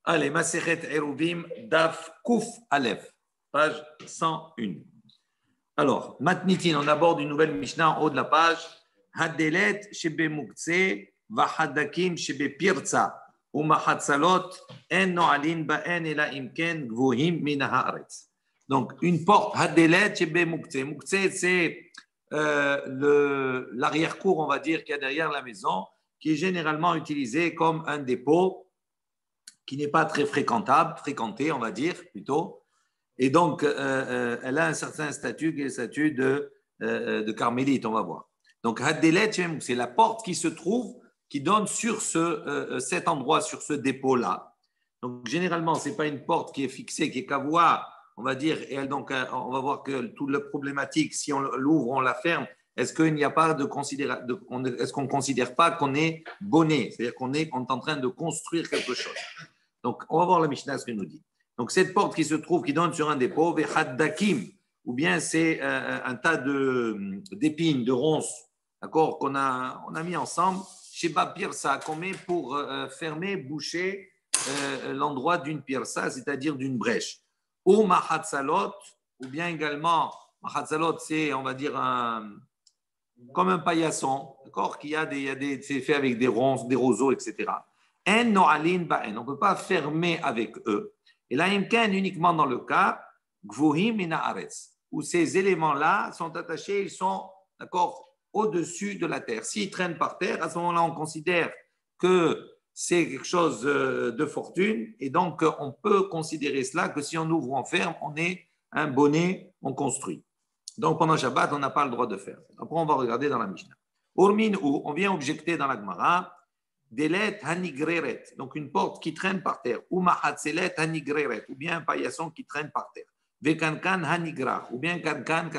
Allez, Masechet Eruvim, Daf Kouf Aleph, page 101. Alors, Matnitin, on aborde une nouvelle Mishnah en haut de la page. Hadelet shebe mukse, vahadakim shebe pirza, umahatzalot, en no'alin ba'en ela imken gvohim min haaretz. Donc, une porte, Hadelet shebe mukse. Mukse, c'est l'arrière-cour, on va dire, qu'il y a derrière la maison, qui est généralement utilisé comme un dépôt qui n'est pas très fréquenté, on va dire, plutôt. Et donc, elle a un certain statut qui est le statut de carmélite, on va voir. Donc, Haddelet, c'est la porte qui se trouve, qui donne sur cet endroit, sur ce dépôt-là. Donc, généralement, ce n'est pas une porte qui est fixée, qui est qu'à voir, on va dire, et donc, on va voir que toute la problématique, si on l'ouvre, on la ferme, est-ce qu'il n'y a pas est-ce qu'on ne considère pas qu'on est bonné, c'est-à-dire qu'on est en train de construire quelque chose. Donc, on va voir la Mishnah ce qu'elle nous dit. Donc, cette porte qui se trouve, qui donne sur un dépôt, vechaddakim, ou bien c'est un tas d'épines, de ronces, d'accord, on a mis ensemble, chez Pirsa, qu'on met pour fermer, boucher l'endroit d'une pirsa, c'est-à-dire d'une brèche. Ou mahatzalot, ou bien également, mahatzalot, c'est, on va dire, comme un paillasson, d'accord, c'est fait avec des ronces, des roseaux, etc. En no'alin ba'en, on ne peut pas fermer avec eux. Et là, imken uniquement dans le cas gvohim min haaretz, où ces éléments-là sont attachés, ils sont, d'accord, au-dessus de la terre. S'ils traînent par terre, à ce moment-là, on considère que c'est quelque chose de fortune, et donc on peut considérer cela que si on ouvre ou on ferme, on est un bonnet, on construit. Donc pendant Shabbat, on n'a pas le droit de faire. Après, on va regarder dans la Mishnah. Urmin ou, on vient objecter dans la Gemara, Delet hanigreret, donc une porte qui traîne par terre, ou mahatzelet hanigreret, ou bien un paillasson qui traîne par terre. Vekankan hanigra, ou bien kankan,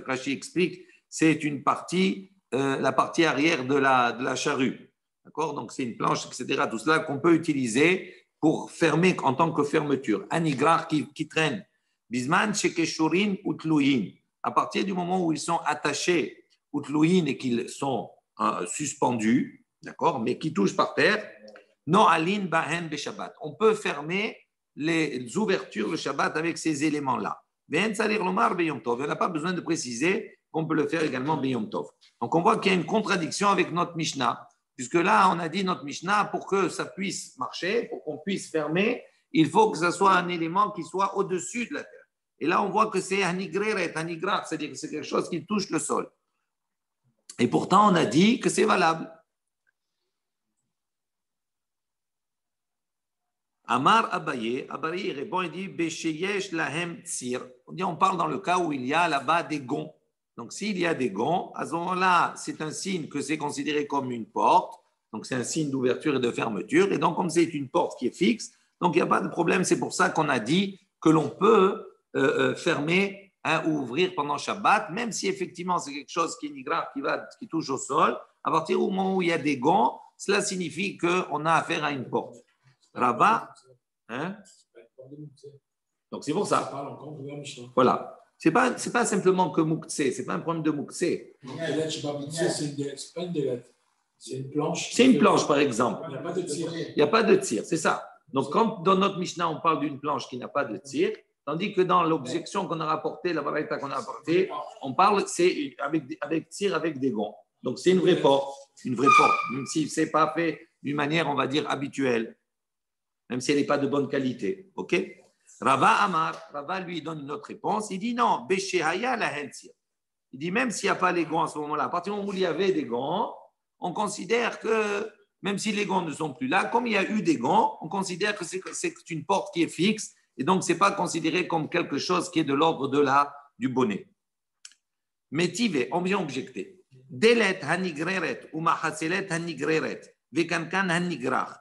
Rashi explique, c'est une partie, la partie arrière de la charrue. D'accord? Donc c'est une planche, etc. Tout cela qu'on peut utiliser pour fermer en tant que fermeture. Hanigra qui traîne. Bisman shekeshurin utluyin. À partir du moment où ils sont attachés, utluyin, et qu'ils sont suspendus, d'accord, mais qui touchent par terre, no alin bahen be Shabbat. On peut fermer les ouvertures le Shabbat avec ces éléments-là. Ben salir lomar be Yom Tov. On n'a pas besoin de préciser qu'on peut le faire également be Yom Tov. Donc on voit qu'il y a une contradiction avec notre Mishnah, puisque là on a dit notre Mishnah, pour que ça puisse marcher, pour qu'on puisse fermer, il faut que ce soit un élément qui soit au-dessus de la terre. Et là on voit que c'est hanigreret, hanigrach, c'est-à-dire que c'est quelque chose qui touche le sol. Et pourtant on a dit que c'est valable. Amar Abaye répond, il dit Besheyesh lahem tsir. On parle dans le cas où il y a là-bas des gonds. Donc s'il y a des gonds, à ce moment-là, c'est un signe que c'est considéré comme une porte. Donc c'est un signe d'ouverture et de fermeture. Et donc comme c'est une porte qui est fixe, donc il n'y a pas de problème. C'est pour ça qu'on a dit que l'on peut fermer ou ouvrir pendant Shabbat, même si effectivement c'est quelque chose qui est grave, qui touche au sol. À partir du moment où il y a des gonds, cela signifie qu'on a affaire à une porte. Rava, hein? Donc c'est pour ça. Voilà. C'est pas simplement que Moukse, c'est pas un problème de Moukse. C'est pas une délette. C'est une planche. C'est une planche, par exemple. Il n'y a pas de tir. Il n'y a pas de tir, c'est ça. Donc, quand dans notre Mishnah, on parle d'une planche qui n'a pas de tir, tandis que dans l'objection qu'on a rapportée, la variété qu'on a apportée, on parle, c'est avec tir, avec des gonds. Donc, c'est une vraie porte, même si ce n'est pas fait d'une manière, on va dire, habituelle, même si elle n'est pas de bonne qualité. OK? Rava lui donne une autre réponse. Il dit non, Beshehaya la hentir. Il dit même s'il n'y a pas les gants à ce moment-là, à partir du moment où il y avait des gants, on considère que même si les gants ne sont plus là, comme il y a eu des gants, on considère que c'est une porte qui est fixe et donc ce n'est pas considéré comme quelque chose qui est de l'ordre du bonnet. Mais Tive, on vient objecter. Delet hanigreret ou mahaselet hanigreret, vekankan hanigrach.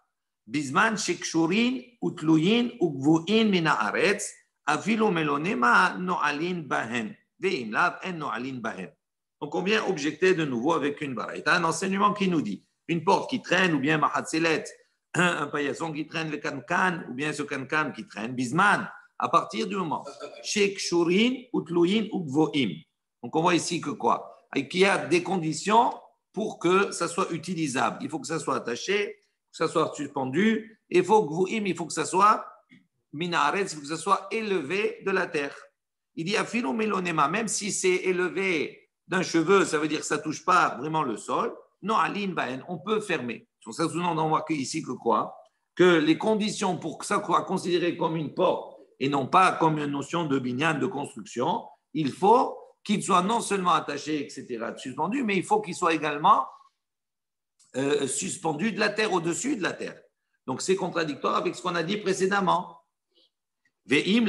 Bisman shekshurin utluyin ugvuin min haaretz afilu melonema no'alin bahen ve'im lav en no'alin bahen. Donc on vient objecter de nouveau avec une baraita, un enseignement qui nous dit une porte qui traîne ou bien mahatzelet, un paillasson qui traîne, le kankan ou bien ce kankan qui traîne, bisman, à partir du moment shekshurin utluyin ugvuin. Donc on voit ici que quoi? Qu'il y a des conditions pour que ça soit utilisable. Il faut que ça soit attaché, que ça soit suspendu Et il faut que ça soit minaretz, il faut que ça soit élevé de la terre. Il dit afilo melonema, même si c'est élevé d'un cheveu, ça veut dire que ça ne touche pas vraiment le sol. Non, aline baen, on peut fermer. Sur ça, sous-nom, on voit ici que quoi? Que les conditions pour que ça soit considéré comme une porte et non pas comme une notion de binyan, de construction, il faut qu'il soit non seulement attaché, etc., suspendu, mais il faut qu'il soit également suspendu de la terre, au-dessus de la terre. Donc, c'est contradictoire avec ce qu'on a dit précédemment. Mais s'il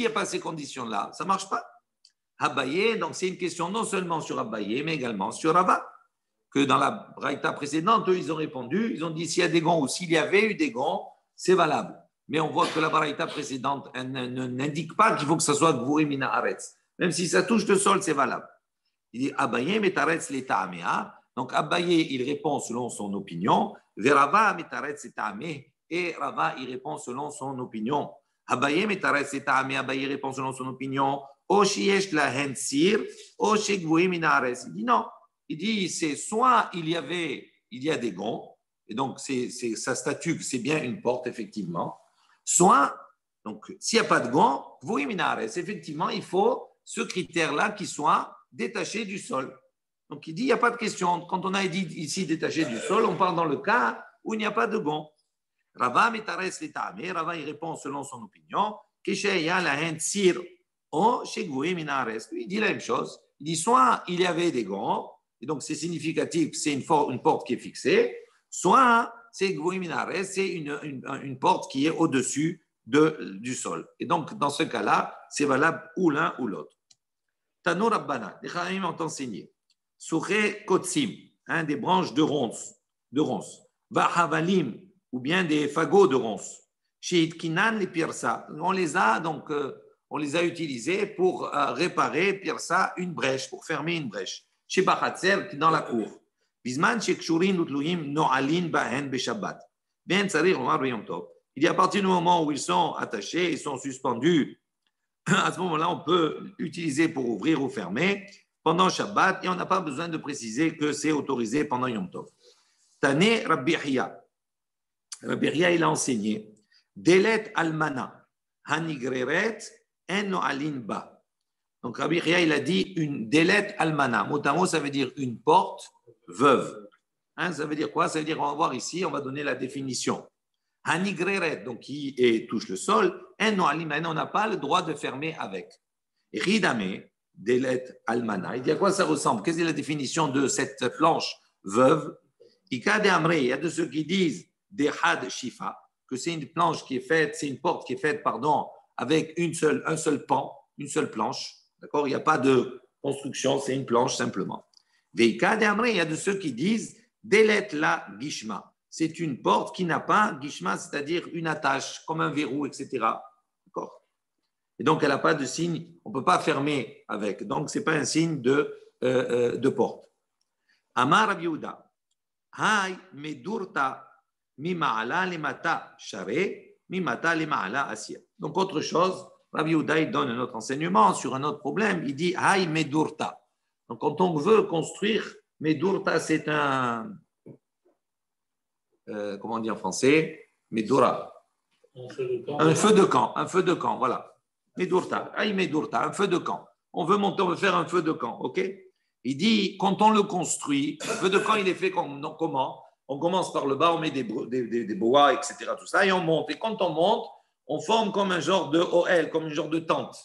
n'y a pas ces conditions-là, ça ne marche pas. Abaye, donc c'est une question non seulement sur Abaye, mais également sur Rava. Que dans la braïta précédente, eux, ils ont répondu, ils ont dit s'il y a des gonds ou s'il y avait eu des gonds, c'est valable. Mais on voit que la braïta précédente n'indique pas qu'il faut que ce soit Gvuri Mina Aretz. Même si ça touche le sol, c'est valable. Il dit Abaye metaretz l'Eta'amea. Donc Abaye, il répond selon son opinion. Verava metaretz l'Eta'amea. Et Rava, il répond selon son opinion. Abaye metaretz l'Eta'amea. Abaye répond selon son opinion. O shiesh la hensir, o shegvui Mina Aretz. Il dit non. Il dit c'est soit il y a des gonds, et donc ça statue que c'est bien une porte, effectivement. Soit, donc s'il n'y a pas de gonds, Gvui Mina Aretz. Effectivement, il faut ce critère-là qui soit détaché du sol. Donc, il dit, il n'y a pas de question. Quand on a dit ici détaché du sol, on parle dans le cas où il n'y a pas de gonds. Rava metares l'Eta'ame. Rava, il répond selon son opinion. Kesheya la hensir o shegvui minares. Il dit la même chose. Il dit, soit il y avait des gonds, et donc c'est significatif, c'est une porte qui est fixée, soit c'est gvui minares, c'est une porte qui est au-dessus du sol. Et donc, dans ce cas-là, c'est valable ou l'un ou l'autre. Tano Rabbana, les Chachamim ont enseigné. Souré Kotsim, des branches de ronces. Vahavalim, ou bien des fagots de ronces. Chez Kinan, les Pirsa. On les a utilisés pour réparer Pirsa, une brèche, pour fermer une brèche. Chez Bachatzer, dans la cour. Bisman, chez Kshurin, Utluim, No'alin, Bahen, Beshabbat. Ben Tsarir, Omar, Yom Tov. Il dit à partir du moment où ils sont attachés, ils sont suspendus, à ce moment-là, on peut utiliser pour ouvrir ou fermer pendant Shabbat et on n'a pas besoin de préciser que c'est autorisé pendant Yom Tov. Tane Rabbi Hiya. Rabbi Hiya, il a enseigné Delet almana hanigreret en no'alin ba. Donc Rabbi Hiya, il a dit une Delet almana. Mot à mot, ça veut dire une porte veuve. Ça veut dire quoi? Ça veut dire, on va voir ici, on va donner la définition. Hanigreret, donc qui touche le sol, on n'a pas le droit de fermer avec. Ridame, Delet almana. Il dit à quoi ça ressemble? Quelle est la définition de cette planche veuve? Il y a de ceux qui disent des had shifa, que c'est une planche qui est faite, c'est une porte qui est faite, avec un seul pan, une seule planche. D'accord? Il n'y a pas de construction, c'est une planche simplement. Il y a de ceux qui disent Delet la gishma. C'est une porte qui n'a pas gishma, c'est-à-dire une attache, comme un verrou, etc. D'accord? Et donc, elle n'a pas de signe, on ne peut pas fermer avec. Donc, ce n'est pas un signe de porte. Amar Rabbi Yehuda, Hay medurta mi ma'ala lemata share, mi mata lema'ala asir. Donc, autre chose, Rabbi Yehuda, il donne un autre enseignement sur un autre problème. Il dit Hay medurta. Donc, quand on veut construire, medurta, c'est un. Comment on dit en français? Medura. Un feu de camp, voilà. Medurta, medurta, un feu de camp. On veut faire un feu de camp, ok? Il dit, quand on le construit, le feu de camp, il est fait comment? On commence par le bas, on met des bois, etc., tout ça, et on monte. Et quand on monte, on forme comme un genre de OL, comme un genre de tente,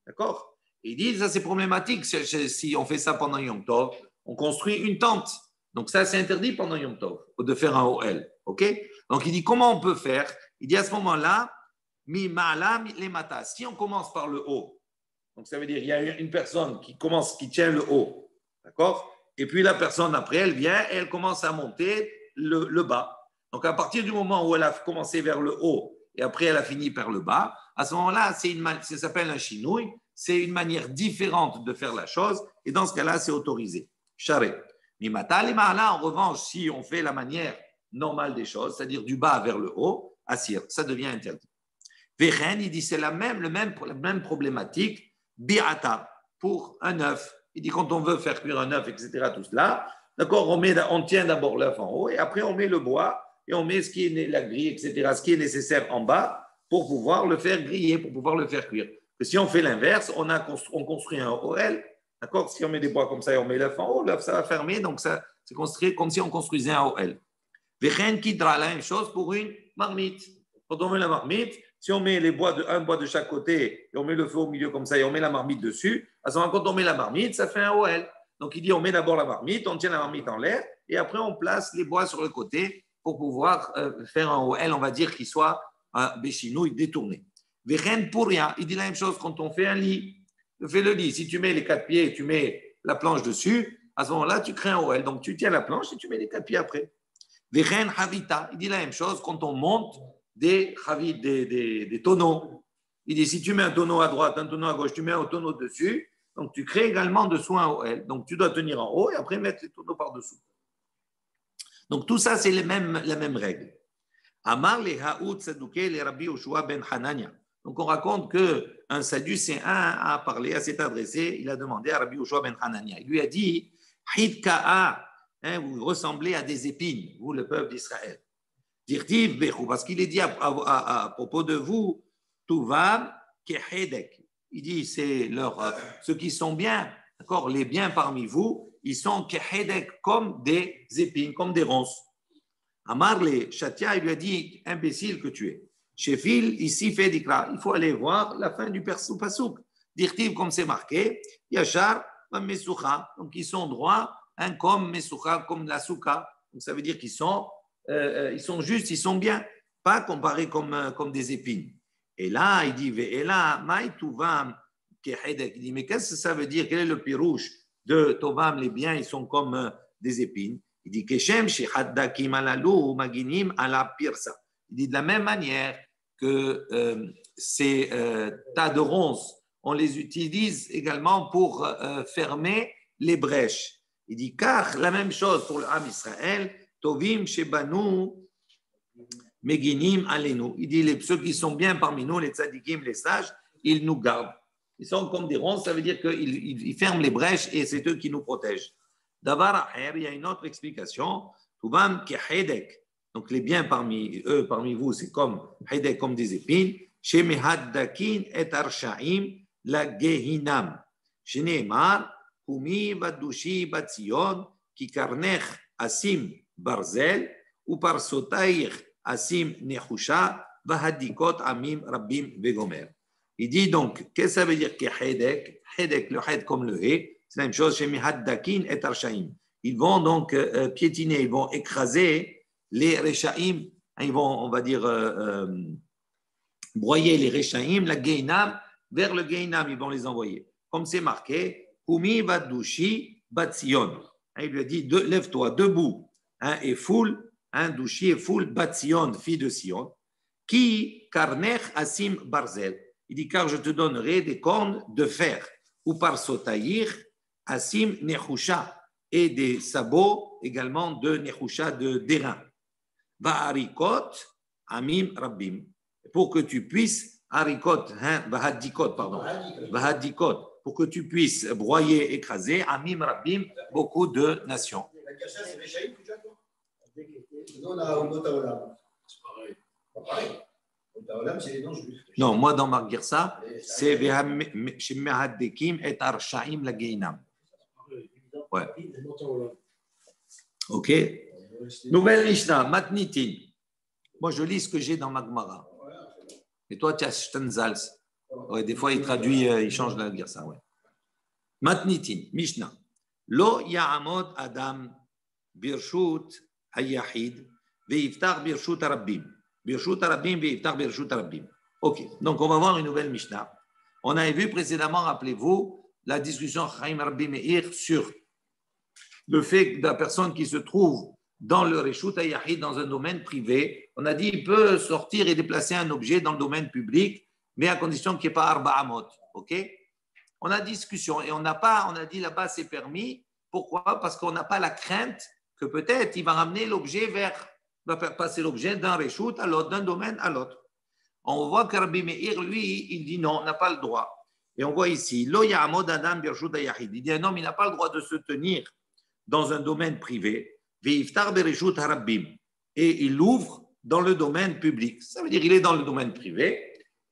d'accord? Il dit, ça c'est problématique si on fait ça pendant Yom Tov, on construit une tente. Donc ça, c'est interdit pendant Yom Tov, de faire un OL. Ok? Donc il dit, comment on peut faire? Il dit à ce moment-là, mi ma'ala mi lemata. Si on commence par le haut, donc ça veut dire il y a une personne qui tient le haut, d'accord? Et puis la personne après, elle vient et elle commence à monter le bas. Donc à partir du moment où elle a commencé vers le haut et après elle a fini par le bas, à ce moment-là, ça s'appelle un chinouille. C'est une manière différente de faire la chose et dans ce cas-là, c'est autorisé. Charret. En revanche, si on fait la manière normale des choses, c'est-à-dire du bas vers le haut, assir, ça devient interdit. Vechen, il dit c'est la même problématique, bi'ata, pour un œuf. Il dit quand on veut faire cuire un œuf, etc., tout cela, d'accord, on tient d'abord l'œuf en haut et après on met le bois et on met ce qui est la grille, etc., ce qui est nécessaire en bas pour pouvoir le faire griller, pour pouvoir le faire cuire. Et si on fait l'inverse, on construit un OL, d'accord? Si on met des bois comme ça et on met l'œuf en haut, l'œuf, ça va fermer, donc ça, c'est construit comme si on construisait un OL. Vechen kidra, la même chose pour une marmite. Quand on met la marmite, si on met un bois de chaque côté et on met le feu au milieu comme ça et on met la marmite dessus, à ce moment, quand on met la marmite, ça fait un OL. Donc il dit on met d'abord la marmite, on tient la marmite en l'air et après on place les bois sur le côté pour pouvoir faire un OL, on va dire, qui soit un béchinouille détourné. Vechen pour rien, il dit la même chose quand on fait un lit. Fais le lit, si tu mets les 4 pieds et tu mets la planche dessus, à ce moment-là, tu crées un OL. Donc tu tiens la planche et tu mets les 4 pieds après. Vechen havita, il dit la même chose quand on monte des tonneaux. Il dit si tu mets un tonneau à droite, un tonneau à gauche, tu mets un tonneau dessus, donc tu crées également dessous un OL. Donc tu dois tenir en haut et après mettre les tonneaux par-dessous. Donc tout ça, c'est la même règle. Amar le Haout Sadouké le Rabbi Yoshua ben Hanania. Donc on raconte qu'un Sadducéen a parlé, s'est adressé, il a demandé à Rabbi Yoshua ben Hanania. Il lui a dit Hidka'a, vous ressemblez à des épines, vous le peuple d'Israël. Dirtiv Bechou, parce qu'il est dit à propos de vous, Tuvam Kehedek. Il dit c'est ceux qui sont bien, d'accord, les biens parmi vous, ils sont Kehedek comme des épines, comme des ronces. Amar le Shatia, il lui a dit imbécile que tu es. Shefil, ici, fait d'ikra. Il faut aller voir la fin du Passouk. Dirtiv, comme c'est marqué, Yachar, Mesoucha. Donc, ils sont droits, comme Mesoucha, comme la Souka. Donc, ça veut dire qu'ils sont justes, ils sont bien. Pas comparés comme des épines. Et là, il dit, Ve'ela, Maï Tuvam, Kehedek. Il dit, mais qu'est-ce que ça veut dire? Quel est le pirouche de Tovam? Les biens, ils sont comme des épines. Il dit, Keshem, Shehaddakim alalou, Maginim ala pirsa. Il dit, de la même manière que ces tas de ronces, on les utilise également pour fermer les brèches. Il dit, car la même chose pour le Ham Israël, Tovim Shebanu Meginim Alenu. Il dit, ceux qui sont bien parmi nous, les tzadikim, les sages, ils nous gardent. Ils sont comme des ronces, ça veut dire qu'ils ferment les brèches et c'est eux qui nous protègent. Davar Aher, il y a une autre explication. Tuvam Kehedek. Donc, les biens parmi vous, c'est comme Hedek, comme des épines. Chez Mehaddakin et Arshaim, la Gehinam. Chez Neymar, Kumi Badushi Batzion, Kikarnech Asim Barzel, ou par Sotaïr Asim Nechusha, Vahadikot Amim Rabbim Vegomer. Il dit donc, qu'est-ce que ça veut dire Kehedek? Hedek, le Hed comme le He, c'est la même chose chez Mehaddakin et Arshaim. Ils vont donc piétiner, ils vont écraser les Rechaim, ils vont, on va dire, broyer les Rechaim, la Geinam, vers le Geinam, ils vont les envoyer. Comme c'est marqué, Kumi Badushi Batzion. Il lui a dit, lève-toi debout, et foule, Douchi et foule Batzion, fille de Sion, qui Karnech Asim Barzel. Il dit, car je te donnerai des cornes de fer, ou par Sotaïr, Asim Nechusha, et des sabots également de Nechusha, d'airain. Va'arikot amim rabbim, pour que tu puisses vahadikot, pour que tu puisses broyer, écraser amim rabbim, beaucoup de nations. Non, moi dans ma Girsa, c'est Shemehaddekim et Arshaim la Geinam. Ouais. Ok. Nouvelle Mishnah, Matnitin. Moi, je lis ce que j'ai dans Magmara. Et toi, tu as Stenzals. Ouais, des fois, il traduit, il change la dire ça. Ouais. Matnitin, Mishnah. Lo ya'amod Adam birshut hayahid ve'iftar birshut arabbim. Birshut arabbim ve'iftar birshut arabbim. Ok. Donc, on va voir une nouvelle Mishnah. On avait vu précédemment, rappelez-vous, la discussion Chaim Rabbi Meir sur le fait que la personne qui se trouve dans le Reshut HaYahid, dans un domaine privé, on a dit qu'il peut sortir et déplacer un objet dans le domaine public, mais à condition qu'il n'y ait pas Arba Amot. Ok? On a discussion et on a dit là-bas c'est permis. Pourquoi? Parce qu'on n'a pas la crainte que peut-être il va ramener l'objet va faire passer l'objet d'un Reshut à l'autre, d'un domaine à l'autre. On voit que Rabbi Meir, lui, il dit non, on n'a pas le droit. Et on voit ici, Lo Ya'amod Adam Birshut HaYahid. Il dit un homme, il n'a pas le droit de se tenir dans un domaine privé, et et il l'ouvre dans le domaine public. Ça veut dire qu'il est dans le domaine privé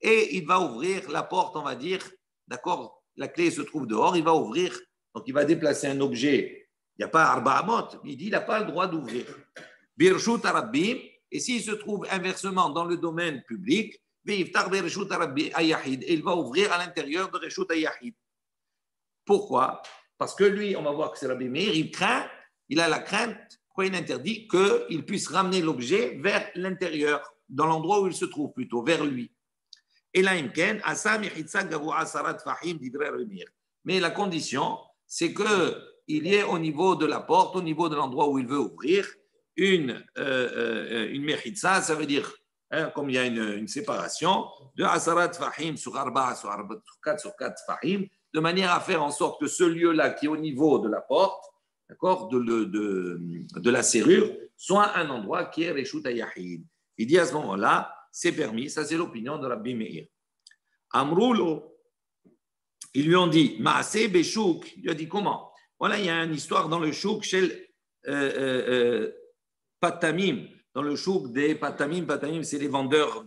et il va ouvrir la porte, on va dire, d'accord, la clé se trouve dehors, il va ouvrir, donc il va déplacer un objet, il n'y a pas Arba'amot, il dit il n'a pas le droit d'ouvrir. Birshut Arabbim, et s'il se trouve inversement dans le domaine public, et il va ouvrir à l'intérieur de Reshut Ayahid. Pourquoi? Parce que lui, on va voir que c'est Rabbi Meir, il a la crainte, pourquoi il interdit qu'il puisse ramener l'objet vers l'intérieur, dans l'endroit où il se trouve plutôt, vers lui. Et là, mais la condition, c'est qu'il y ait au niveau de la porte, au niveau de l'endroit où il veut ouvrir, une mechitza, ça veut dire, comme il y a une séparation, de asarat fahim sur arba, sur 4 fahim, de manière à faire en sorte que ce lieu-là, qui est au niveau de la porte, d'accord, de la serrure, soit un endroit qui est Reshut Ayahid. Il dit à ce moment-là, c'est permis, ça c'est l'opinion de Rabbi Meir. Amroulo, ils lui ont dit, Maaseh Beshouk, il lui a dit comment? Voilà, il y a une histoire dans le chouk chez Patamim, dans le chouk des Patamim. Patamim, c'est les vendeurs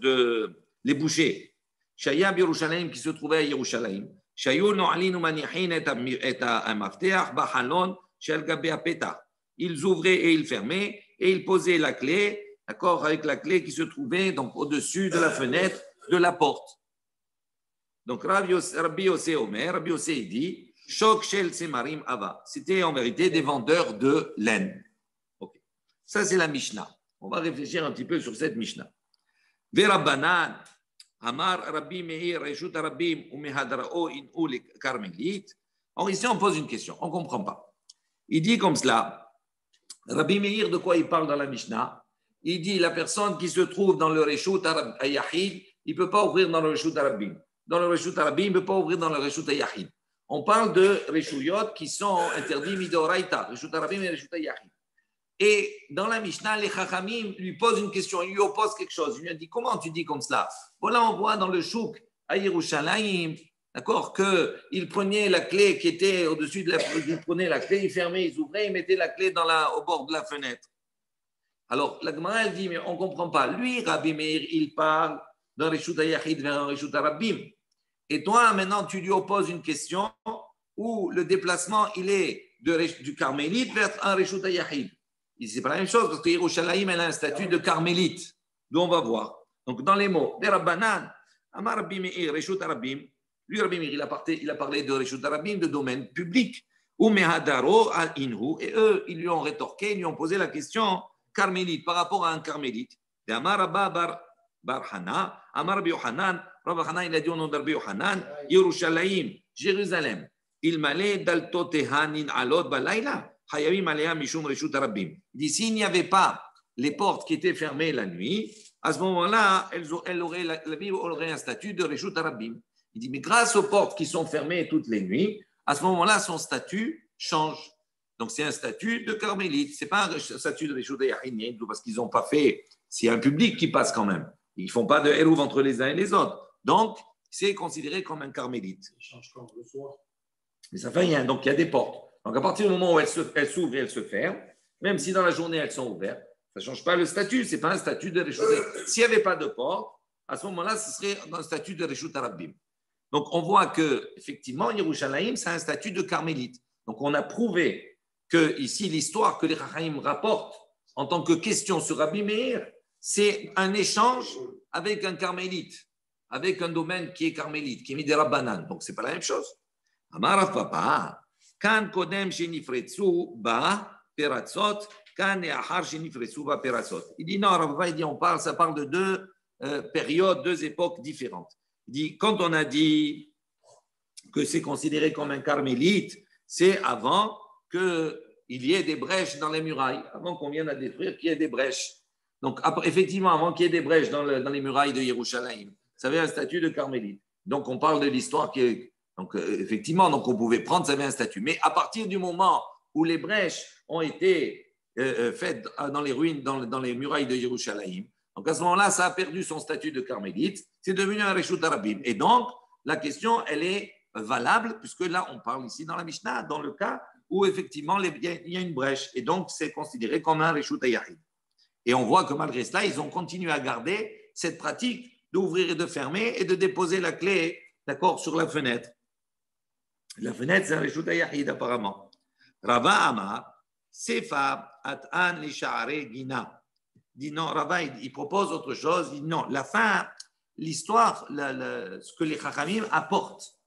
les bouchers. Shaya Yerushalayim qui se trouvait à Yerushalayim. Shayu no'alinu manihin et mafteach bachalon shel gabe apeta. Ils ouvraient et ils fermaient et ils posaient la clé, d'accord, avec la clé qui se trouvait donc au-dessus de la fenêtre de la porte. Donc Rabbi Yossé Omer, Rabbi Yossé dit, Shok shel semarim ava. C'était en vérité des vendeurs de laine. Okay. Ça c'est la Mishnah. On va réfléchir un petit peu sur cette Mishnah. Verabanan, Amar Rabbi Meir, Reshut Rabbim, Umehadrao in ule Karmelit. Alors ici on pose une question, on ne comprend pas. Il dit comme cela, Rabbi Meir, de quoi il parle dans la Mishnah? Il dit la personne qui se trouve dans le Reshut Ayahid, il ne peut pas ouvrir dans le Reshut Rabbim. Dans le Reshut Rabbim, il ne peut pas ouvrir dans le Reshut Ayahid. On parle de Reshuyot qui sont interdits Midoraita, Reshut Rabbim et Reshut Ayahid. Et dans la Mishnah, les Chachamim lui posent une question, il lui oppose quelque chose. Il lui a dit, comment tu dis comme cela? Voilà, on voit dans le Chouk à Yerushalayim, d'accord, qu'il prenait la clé qui était au-dessus de la fenêtre, il prenait la clé, il fermait, il ouvrait, il mettait la clé au bord de la fenêtre. Alors, la Gemara, elle dit, mais on ne comprend pas. Lui, Rabbi Meir, il parle d'un Reshut Ayahid vers un Reshut Rabbim. Et toi, maintenant, tu lui opposes une question où le déplacement, il est du Carmélite vers un Reshut Ayahid. C'est pas la même chose parce que Yerushalayim, elle a un statut de Carmélite. D'où on va voir. Donc, dans les mots, des Rabbanan, Amar Rabbi Meir, Reshut Rabbim, lui, Rabbi Meir, il a parlé de Reshut Rabbim, de domaine public. Ou Mehadaro al Inhu. Et eux, ils lui ont rétorqué, ils lui ont posé la question Carmélite par rapport à un Carmélite. Et Amar Rabba Barhana, Amar Rabbi Yohanan, Rabbi Yohanan, il a dit au nom de Rabbi Yohanan, Yerushalayim, Jérusalem, il m'allait d'altotehanin alot balayla. Il dit s'il n'y avait pas les portes qui étaient fermées la nuit, à ce moment-là, la Bible aurait un statut de Reshut Rabbim. Il dit mais grâce aux portes qui sont fermées toutes les nuits, à ce moment-là, son statut change. Donc c'est un statut de carmélite. C'est pas un statut de Reshut Yahid parce qu'ils n'ont pas fait. C'est un public qui passe quand même. Ils font pas de hérouv entre les uns et les autres. Donc c'est considéré comme un carmélite. Il change quand le soir. Mais ça fait rien. Donc il y a des portes. Donc, à partir du moment où elles s'ouvrent et elles se ferment, même si dans la journée elles sont ouvertes, ça ne change pas le statut. Ce n'est pas un statut de Reshut. S'il n'y avait pas de porte, à ce moment-là, ce serait dans le statut de Reshut Rabbim. Donc, on voit qu'effectivement, Yerushalayim, c'est un statut de carmélite. Donc, on a prouvé que ici, l'histoire que les Chachamim rapportent en tant que question sur Rabbi Meir, c'est un échange avec un carmélite, avec un domaine qui est carmélite, qui est mis des Rabbanan. Donc, ce n'est pas la même chose. Amar Papa. Kan kodem shenifretsu ba peratzot, kan neachar shenifretsu ba peratzot. Il dit non, Rav il dit ça parle de deux périodes, deux époques différentes. Il dit quand on a dit que c'est considéré comme un carmélite, c'est avant qu'il y ait des brèches dans les murailles, avant qu'on vienne à détruire, qu'il y ait des brèches. Donc effectivement, avant qu'il y ait des brèches dans les murailles de Yerushalayim, ça avait un statut de carmélite. Donc on parle de l'histoire qui est. Donc, effectivement, donc on pouvait prendre, ça avait un statut. Mais à partir du moment où les brèches ont été faites dans les ruines, dans les murailles de Yerushalayim, donc à ce moment-là, ça a perdu son statut de carmélite, c'est devenu un Reshut Rabbim. Et donc, la question, elle est valable, puisque là, on parle ici dans la Mishnah, dans le cas où effectivement, il y a une brèche. Et donc, c'est considéré comme un Reshut Ayahid. Et on voit que malgré cela, ils ont continué à garder cette pratique d'ouvrir et de fermer et de déposer la clé, d'accord, sur la fenêtre. La fenêtre, c'est un Reshut Yahid apparemment. Rava Amar, Sefa At'an li Sha'are Gina. Dit non, Rava, il propose autre chose. Il dit non, la fin, l'histoire, ce que les Chachamim apportent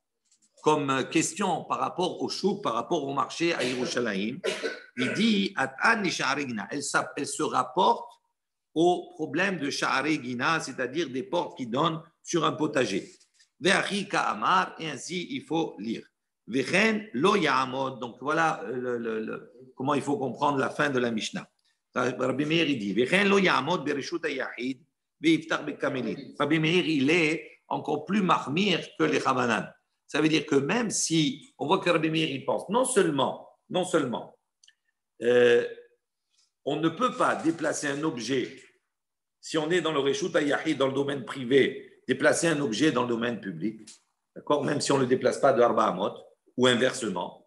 comme question par rapport au chouk, par rapport au marché à Yerushalayim, il dit At'an li Sha'are Gina. Elle se rapporte au problème de Sha'are Gina, c'est-à-dire des portes qui donnent sur un potager. Ve'achi Ka'amar, et ainsi il faut lire. Vechen lo ya'amod. Donc voilà comment il faut comprendre la fin de la Mishnah. Rabbi Meir il dit Vechen lo ya'amod bereshut hayahid ve'iftar bekamelit. Rabbi Meir il est encore plus mahmir que les Chavanan. Ça veut dire que même si on voit que Rabbi Meir il pense non seulement on ne peut pas déplacer un objet si on est dans le reshut hayahid dans le domaine privé, déplacer un objet dans le domaine public, d'accord, même si on ne le déplace pas de Arba Amot, ou inversement.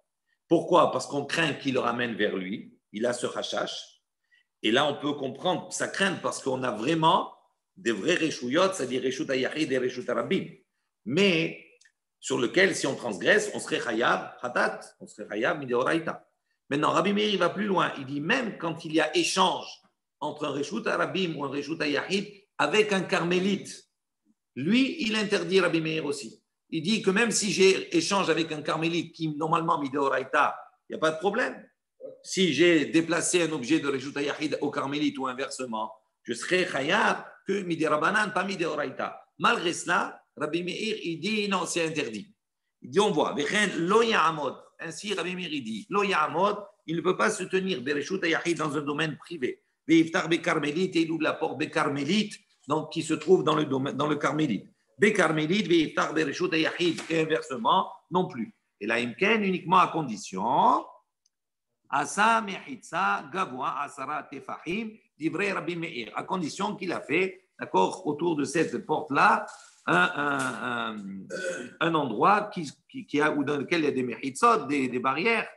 Pourquoi? Parce qu'on craint qu'il le ramène vers lui. Il a ce rachash. Et là, on peut comprendre sa crainte parce qu'on a vraiment des vrais réchouillotes, c'est-à-dire réchout ayahid et réchout arabim. Mais sur lequel, si on transgresse, on serait chayab, hatat, on serait chayab, mideoraita. Maintenant, Rabbi Meir, il va plus loin. Il dit même quand il y a échange entre un réchout arabim ou un réchout ayahid avec un carmélite, lui, il interdit Rabbi Meir aussi. Il dit que même si j'ai échange avec un carmélite qui, normalement, mideoraita, il n'y a pas de problème. Si j'ai déplacé un objet de Reshut Yahid au carmélite ou inversement, je serai chayab que miderabanan, pas mideoraita. Malgré cela, Rabbi Meir, il dit non, c'est interdit. Il dit, on voit, lo ya'amod. Ainsi, Rabbi Meir, il dit, lo ya'amod, il ne peut pas se tenir de Reshut Yahid dans un domaine privé. Ve'iftar bekarmélite, et il ouvre la porte bekarmélite, donc qui se trouve dans le carmélite. Bekarmélite, ve'iftar bereshut yahid, et inversement, non plus. Et là, imken uniquement à condition, asa mechitza gavoa asara tefahim, divrei Rabbi Meir, à condition qu'il a fait, d'accord, autour de cette porte-là, un endroit dans lequel il y a des mechitzot, des barrières,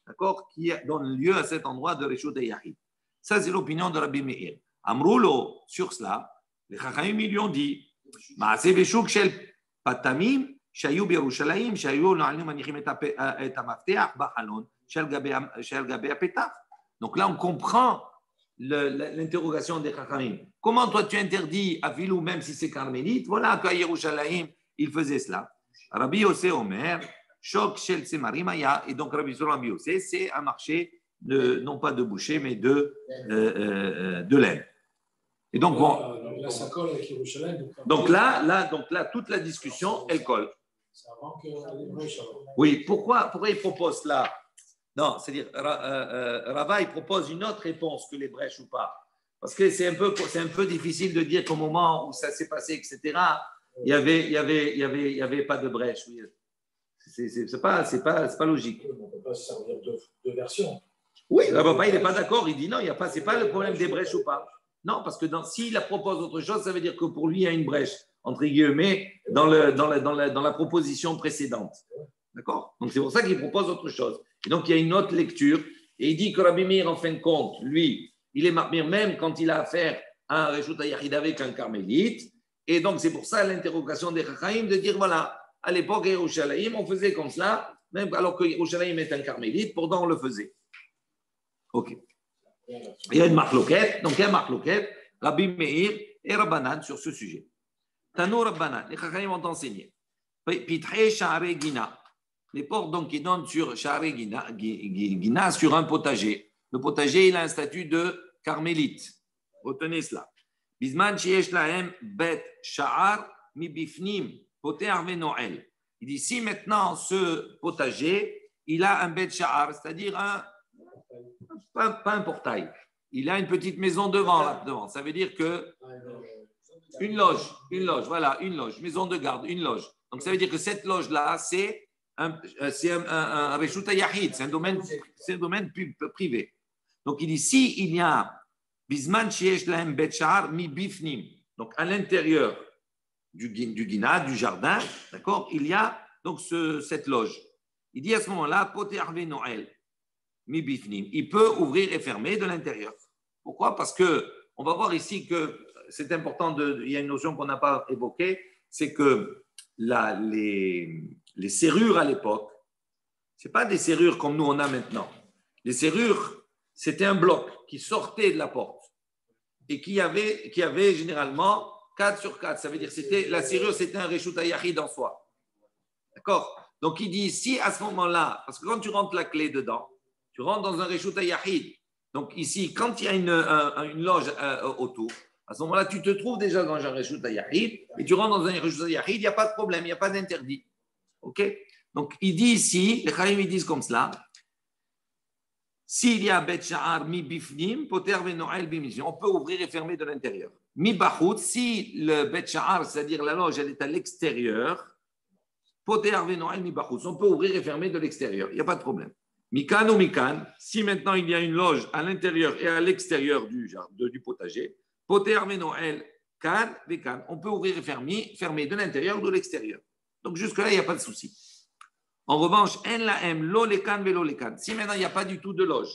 d'accord, qui donnent lieu à cet endroit de reshut yahid. Ça, c'est l'opinion de Rabbi Meir. Amroulo, sur cela, les Chachamim lui ont dit מעשה בשוק של פטמים שהיו בירושלים, שהיו מניחים את המפתח בחלון שעל גבי הפתח. Donc là, on comprend l'interrogation des Chachamim. Comment toi tu interdis à Vilou, même si c'est carmélite? Voilà qu'à Yerushalayim, il faisait cela. Rabbi Yossé Omer, choc shel semarim aya, et donc Rabbi Yossé, c'est un marché non pas de boucher, mais de laine. Et donc, bon, là, ça colle avec Yerushalayim. Donc là, toute la discussion, elle colle. C'est avant que les brèches. Oui, pourquoi il propose là? Non, c'est-à-dire, Rava, il propose une autre réponse que les brèches ou pas. Parce que c'est un peu difficile de dire qu'au moment où ça s'est passé, etc., il y avait pas de brèche. Oui. C'est pas logique. On ne peut pas se servir de versions. Oui, Rava, il n'est pas d'accord. Il dit non, c'est pas le problème des brèches ou pas. Non, parce que s'il propose autre chose, ça veut dire que pour lui, il y a une brèche, entre guillemets, dans la proposition précédente. D'accord? Donc, c'est pour ça qu'il propose autre chose. Et donc, il y a une autre lecture. Et il dit que Rabbi Meir, en fin de compte, lui, il est mahmir même quand il a affaire à un Reshut Yahid avec un carmélite. Et donc, c'est pour ça l'interrogation des Chachamim de dire, voilà, à l'époque, à Yerushalayim, on faisait comme cela, même alors que Yerushalayim est un carmélite, pourtant on le faisait. OK. Il y a une marloquette, donc il y a une marloquette, Rabbi Meir et Rabbanan sur ce sujet. Tanou Rabbanan, les Chachamim ont enseigné. Pitré Sha'are Gina, les portes donc qui donnent sur Sha'are Gina, sur un potager. Le potager, il a un statut de carmélite. Retenez cela. Bisman Sheyesh Lahem Bet Sha'ar Mi Bifnim Poter Venoel. Il dit si maintenant ce potager, il a un Bet Sha'ar, c'est-à-dire pas un portail. Il a une petite maison devant. Ça veut dire que une loge, voilà, une loge, maison de garde, une loge. Donc ça veut dire que cette loge-là, c'est un Reshut Yahid, c'est un domaine privé. Donc il dit si il y a Bisman Sheyesh Lahem Bet Sha'ar Mi Bifnim, donc à l'intérieur du guina, du jardin, d'accord, il y a donc cette loge. Il dit à ce moment-là, Poter Venoel. Il peut ouvrir et fermer de l'intérieur. Pourquoi? Parce que on va voir ici que c'est important, il y a une notion qu'on n'a pas évoquée, c'est que les serrures à l'époque, ce n'est pas des serrures comme nous on a maintenant. Les serrures, c'était un bloc qui sortait de la porte et qui avait généralement 4 sur 4. Ça veut dire que la serrure, c'était un Reshut Yahid en soi. D'accord? Donc, il dit ici, à ce moment-là, parce que quand tu rentres la clé dedans, tu rentres dans un Reshut Yahid. Donc, ici, quand il y a une loge autour, à ce moment-là, tu te trouves déjà dans un Reshut Yahid et tu rentres dans un Reshut Yahid, il n'y a pas de problème, il n'y a pas d'interdit. OK? Donc, il dit ici, les Khaïm, ils disent comme cela. S'il y a Bet Sha'ar mi bifnim, poter venoel bimizim, on peut ouvrir et fermer de l'intérieur. Mi bachut, si le Bet Sha'ar, c'est-à-dire la loge, elle est à l'extérieur, poter venoel mi bachut, on peut ouvrir et fermer de l'extérieur, il n'y a pas de problème. Mikan ou mikan, si maintenant il y a une loge à l'intérieur et à l'extérieur du potager, poter venoel kan vekan, on peut ouvrir et fermer de l'intérieur ou de l'extérieur. Donc jusque-là, il n'y a pas de souci. En revanche, en la m, lo lekan velo lekan. Si maintenant il n'y a pas du tout de loge,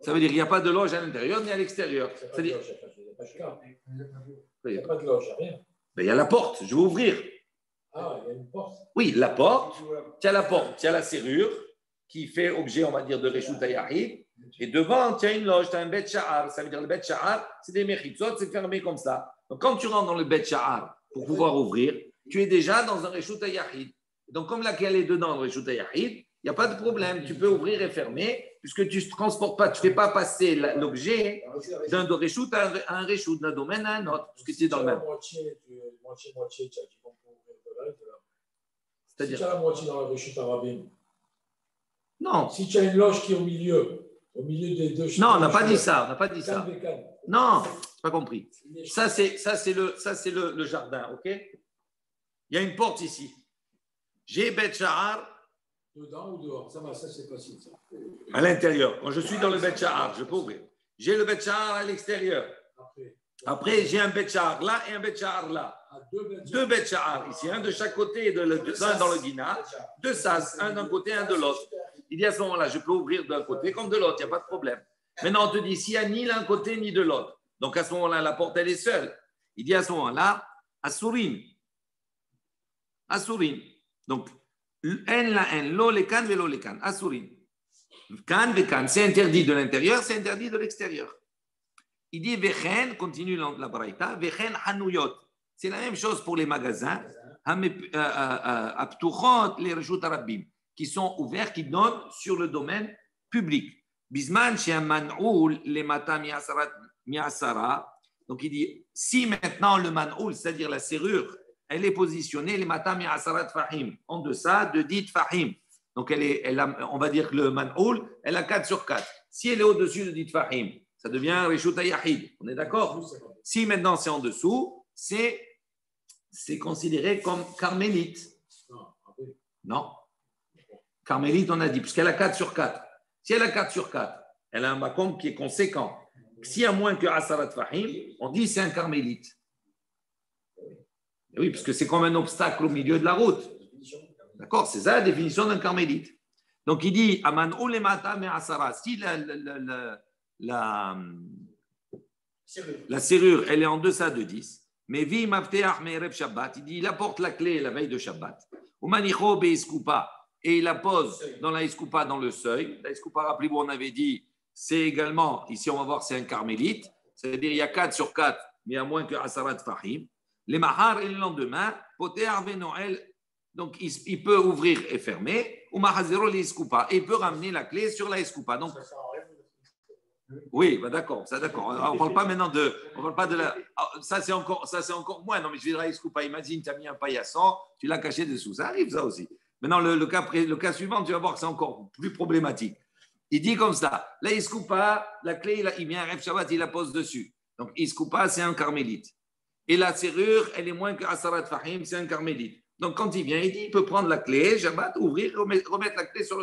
ça veut dire qu'il n'y a pas de loge à l'intérieur ni à l'extérieur. Il n'y a pas de loge, rien. Il y a la porte, je vais ouvrir. Ah, il y a une porte. Oui, la porte, tu as la porte, tu as la serrure qui fait objet, on va dire, de Reshut Yahid. Et devant, tu as une loge, tu as un Bet Sha'ar. Ça veut dire le Bet Sha'ar, c'est des mechitzot, c'est fermé comme ça. Donc quand tu rentres dans le Bet Sha'ar pour pouvoir ouvrir, tu es déjà dans un Reshut Yahid. Donc, comme la clé est dedans dans le Reshut Yahid, il n'y a pas de problème. Tu peux ouvrir et fermer, puisque tu ne transportes pas, tu ne fais pas passer l'objet d'un Reshut à un Reshut, d'un domaine à un autre, parce que c'est dans le même. Moitié, tu as dit qu'on peut ouvrir de là et de là. C'est-à-dire, si tu as la moitié dans le Reshut Arabim. Non. Si tu as une loge qui est au milieu des deux. Non, on n'a pas dit ça. On n'a pas dit ça. Non, tu n'as pas compris. Ça, c'est le jardin, OK? Il y a une porte ici. J'ai Bet Sha'ar. Dedans ou dehors? Ça c'est facile. Ça. À l'intérieur. Quand je suis dans le Bet Sha'ar, je peux ouvrir. J'ai le Bet Sha'ar à l'extérieur. Après, j'ai un Bet Sha'ar là et un Bet Sha'ar là. Deux Bet Sha'ar ici, un de chaque côté, un dans le Guina, deux sas, un d'un côté, un de l'autre. Il dit à ce moment-là, je peux ouvrir d'un côté comme de l'autre, il n'y a pas de problème. Maintenant, on te dit, s'il n'y a ni l'un côté ni de l'autre. Donc, à ce moment-là, la porte, elle est seule. Il dit à ce moment-là, Asurin. Donc, en la en, lo le kan, velo le kan, Asurin. Kan, ve kan, c'est interdit de l'intérieur, c'est interdit de l'extérieur. Il dit, vechen, continue la braïta, vechen hanuyot. C'est la même chose pour les magasins, aptuchot, les reshut arabim, qui sont ouverts, qui donnent sur le domaine public. Bisman, chez un man'oul, les mata miasara. Donc il dit, si maintenant le man'oul, c'est-à-dire la serrure, elle est positionnée, les mata miasara fahim, en deçà de dit fahim. Donc on va dire que le man'oul, elle a 4 sur 4. Si elle est au-dessus de dit fahim, ça devient reshut yahid. On est d'accord? Si maintenant c'est en dessous, c'est considéré comme carmélite. Non. Carmélite, on a dit, puisqu'elle a 4 sur 4. Si elle a 4 sur 4, elle a un makom qui est conséquent. S'il y a moins que Asarat Fahim, on dit c'est un carmélite. Et oui, parce que c'est comme un obstacle au milieu de la route. D'accord? C'est ça la définition d'un carmélite. Donc il dit Aman ulemata me asara. Si la serrure, elle est en deçà de 10, mais vi mafteach me'erev Shabbat, il dit il apporte la clé la veille de Shabbat. Umanicho be'eskupa. Et il la pose dans la escoupa, dans le seuil. La escoupa, rappelez-vous, on avait dit, c'est également, ici on va voir, c'est un carmélite. C'est-à-dire, il y a 4 sur 4, mais il y a moins que Asarat Fahim. Les mahar et le lendemain, poter arve Noël, donc il peut ouvrir et fermer. Ou mahazero les escoupa. Et il peut ramener la clé sur la escoupa. Donc, oui, bah d'accord, ça d'accord. On ne parle pas maintenant de. On parle pas de la. Ça, c'est encore moins. Non, mais je vais dire la escoupa. Imagine, tu as mis un paillasson, tu l'as caché dessous. Ça arrive, ça aussi. Maintenant, le cas suivant, tu vas voir que c'est encore plus problématique. Il dit comme ça, la Iskoupa, la clé, il vient à Ref Shabbat, il la pose dessus. Donc, Iskoupa, c'est un carmélite. Et la serrure, elle est moins que Asarat Fahim, c'est un carmélite. Donc, quand il vient, il dit, il peut prendre la clé, Shabbat, ouvrir, remettre la clé sur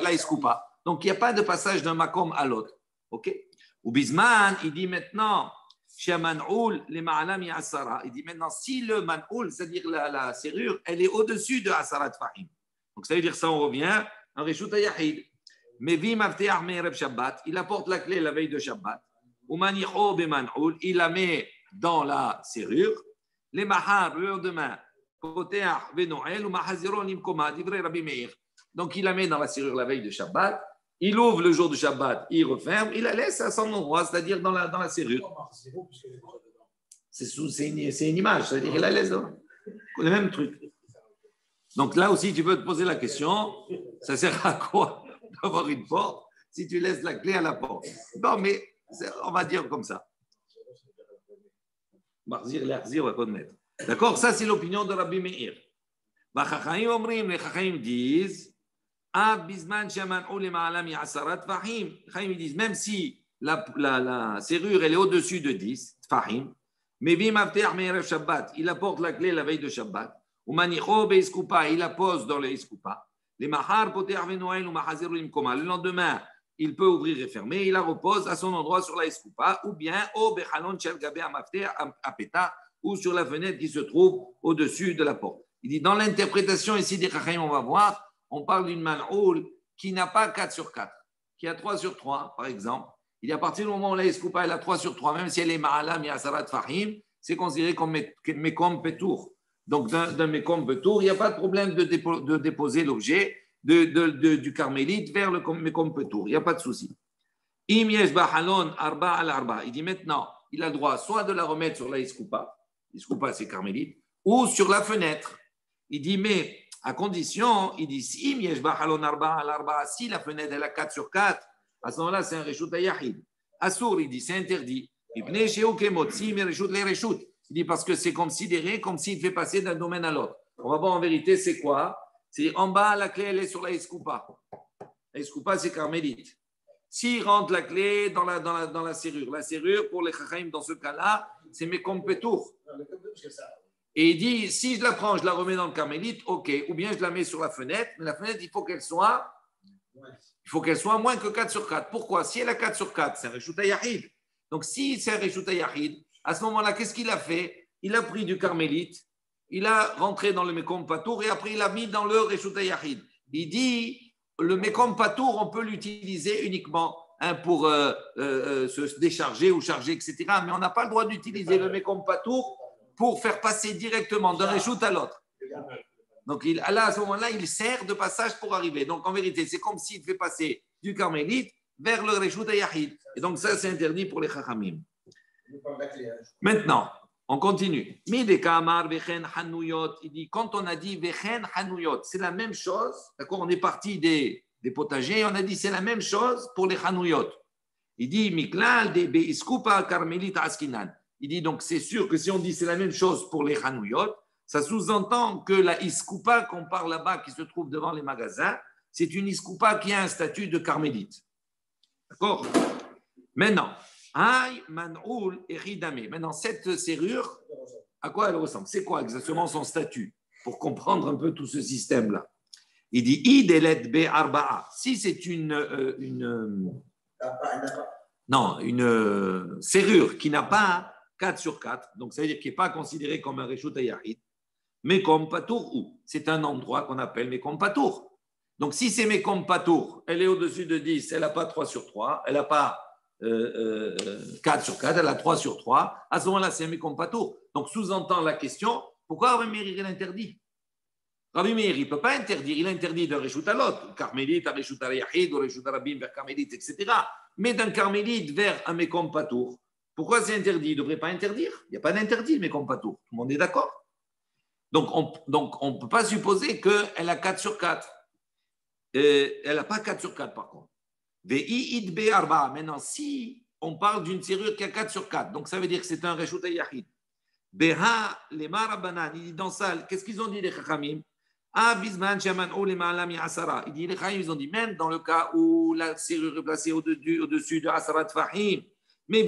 la Iskoupa. Donc, il n'y a pas de passage d'un makom à l'autre. OK? Ou Bisman, il dit maintenant, chez Man'oul, les Ma'alam Asara. Il dit maintenant, si le Man'oul, c'est-à-dire la serrure, elle est au-dessus de Asarat Fahim. Donc ça veut dire ça, on revient, un Reshut Yahid. Mais vi mafteach me'erev Shabbat, il apporte la clé la veille de Shabbat. Umanicho beman'oul, il la met dans la serrure. Les mahar, le lendemain, poteach venoel, ou mahaziro nimkoma, divrei Rabbi Meir. Donc, il la met dans la serrure la veille de Shabbat. Il ouvre le jour de Shabbat, il referme, il la laisse à son endroit, c'est-à-dire dans la serrure. C'est une image, c'est-à-dire qu'il la laisse dans le même truc. Donc là aussi, tu peux te poser la question, ça sert à quoi d'avoir une porte si tu laisses la clé à la porte? Non, mais on va dire comme ça. D'accord? Ça, c'est l'opinion de Rabbi Meir. Les Chachamim disent, ils disent, même si la serrure elle est au-dessus de 10 tfahim, mais il apporte la clé la veille de Shabbat, il la pose dans le iskupa, le lendemain, il peut ouvrir et fermer, il la repose à son endroit sur la iskupa, ou bien ou sur la fenêtre qui se trouve au-dessus de la porte. Il dit, dans l'interprétation ici des Chachamim, on va voir, on parle d'une man'oul qui n'a pas 4 sur 4, qui a 3 sur 3, par exemple. Il dit à partir du moment où la escoupa elle a 3 sur 3, même si elle est ma'ala mi'asarat fahim, c'est considéré comme mekom petour. Donc, d'un mekom petour, il n'y a pas de problème de déposer l'objet du carmélite vers le mekom petour. Il n'y a pas de souci. Im yesh bahalon arba al arba. Il dit maintenant, il a le droit soit de la remettre sur la escoupa c'est carmélite, ou sur la fenêtre. Il dit, mais à condition, il dit, si la fenêtre elle a 4 sur 4, à ce moment-là, c'est un reshut ayahid. Assour, il dit, c'est interdit. Il dit, parce que c'est considéré comme s'il fait passer d'un domaine à l'autre. On va voir en vérité, c'est quoi? C'est en bas, la clé, elle est sur la escoupa. La escoupa, c'est carmélite. S'il rentre la clé dans la serrure, pour les chachamim, dans ce cas-là, c'est mes compétours. Et il dit, si je la prends, je la remets dans le carmélite, ok. Ou bien je la mets sur la fenêtre, mais la fenêtre, il faut qu'elle soit moins que 4 sur 4. Pourquoi? Si elle a 4 sur 4, c'est un reshut yahid. Donc si c'est un reshut yahid, à ce moment-là, qu'est-ce qu'il a fait? Il a pris du carmélite, il a rentré dans le mekom patour et après il a mis dans le reshut yahid. Il dit, le mekom patour, on peut l'utiliser uniquement pour se décharger ou charger, etc. Mais on n'a pas le droit d'utiliser le mekom patour pour faire passer directement d'un reshut à l'autre. Donc là, à ce moment-là, il sert de passage pour arriver. Donc en vérité, c'est comme s'il fait passer du carmélite vers le reshut yahid. Et donc ça, c'est interdit pour les chachamim. Maintenant, on continue. Il dit, quand on a dit vechen hanuyot, c'est la même chose. D'accord, on est parti des potagers, on a dit c'est la même chose pour les hanuyot. Il dit miklal de beiskupa carmelit askinan. Il dit donc c'est sûr que si on dit c'est la même chose pour les hanuyot, ça sous-entend que la iskupa qu'on parle là-bas qui se trouve devant les magasins, c'est une iskupa qui a un statut de carmélite. D'accord? Maintenant, maintenant, cette serrure, à quoi elle ressemble? C'est quoi exactement son statut? Pour comprendre un peu tout ce système-là. Il dit Idelet be arba'a. Si c'est une serrure qui n'a pas 4 sur 4, donc ça veut dire qu'il n'est pas considéré comme un reshut yahid, mais comme patour ou c'est un endroit qu'on appelle mekom patour. Donc si c'est mekom patour, elle est au-dessus de 10, elle n'a pas 3 sur 3, elle n'a pas 4 sur 4, elle a 3 sur 3, à ce moment-là, c'est un mekom patour. Donc sous-entend la question, pourquoi Rabbi Meir il interdit? Rabbi Meir, il ne peut pas interdire, il interdit d'un reshut à l'autre, carmélite à reshut à yahid, ou reshut à rabbin vers carmélite, etc. Mais d'un carmélite vers un mekom patour, pourquoi c'est interdit? Il ne devrait pas interdire. Il n'y a pas d'interdit, le mekom patour. Tout le monde est d'accord? Donc, on ne peut pas supposer qu'elle a 4 sur 4. Elle n'a pas 4 sur 4, par contre. Maintenant, si on parle d'une serrure qui a 4 sur 4, donc ça veut dire que c'est un reshut yahid. Beha, les marabanan, il dit dans ça, qu'est-ce qu'ils ont dit les chachamim? Il dit les chachamim, ils ont dit même dans le cas où la serrure est placée au-dessus de Asarat Fahim, mais